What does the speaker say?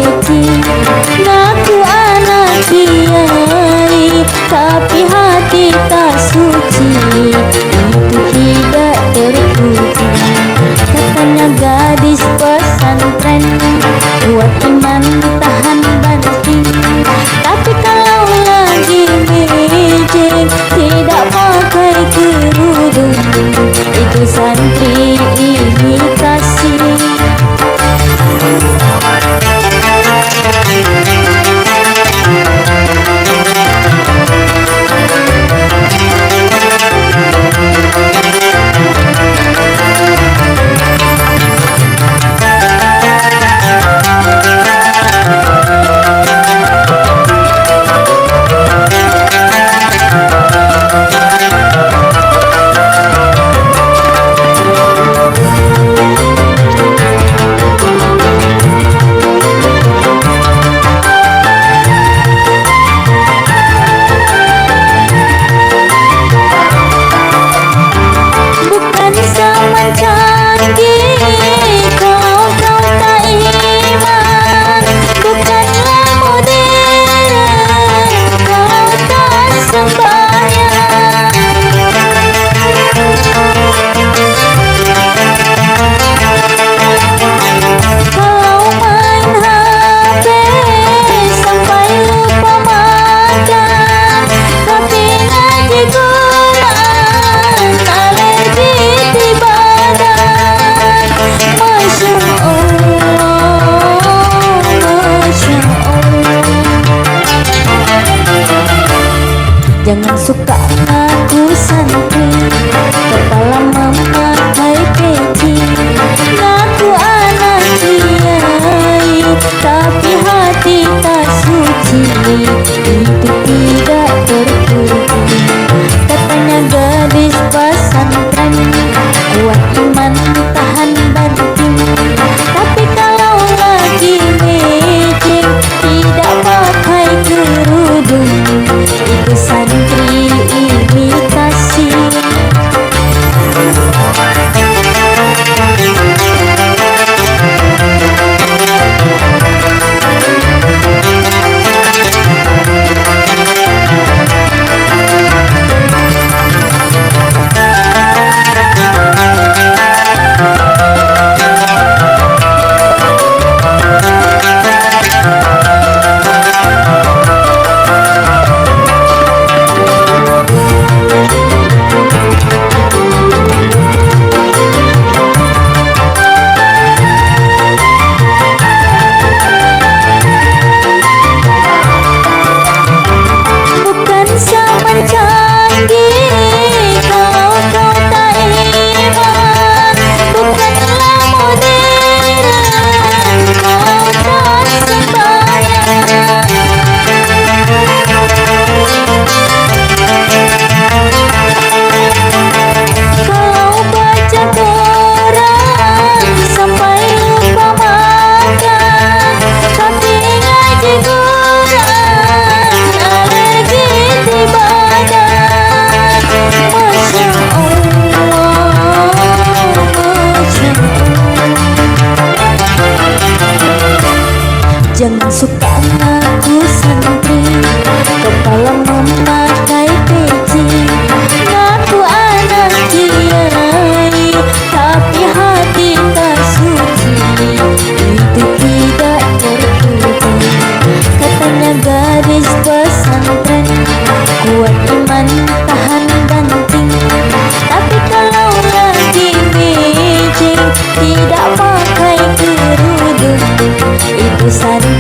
peci. Ngaku anak kiai, tapi hati tak suci, itu tidak terpuji. Katanya gadis pesantren, kuat iman tahan banting. Tapi kalau lagi mejeng, tidak pakai kerudung, itu santri imitasi. Jangan suka ngaku santri, kepala memakai peci. Ngaku anak kiai, tapi hati tak suci, itu tidak terpuji. Katanya gadis pesantren, kuat iman tahan banting. Tapi kalau lagi mejeng, tidak pakai kerudung, itu santri imitasi. Jangan suka ngaku santri, kepala memakai peci. Ngaku anak kiai, tapi hati tak suci, itu tidak terpuji. Katanya gadis pesantren, kuat iman tahan banting. Tapi kalau lagi mejeng, tidak pakai kerudung, itu santri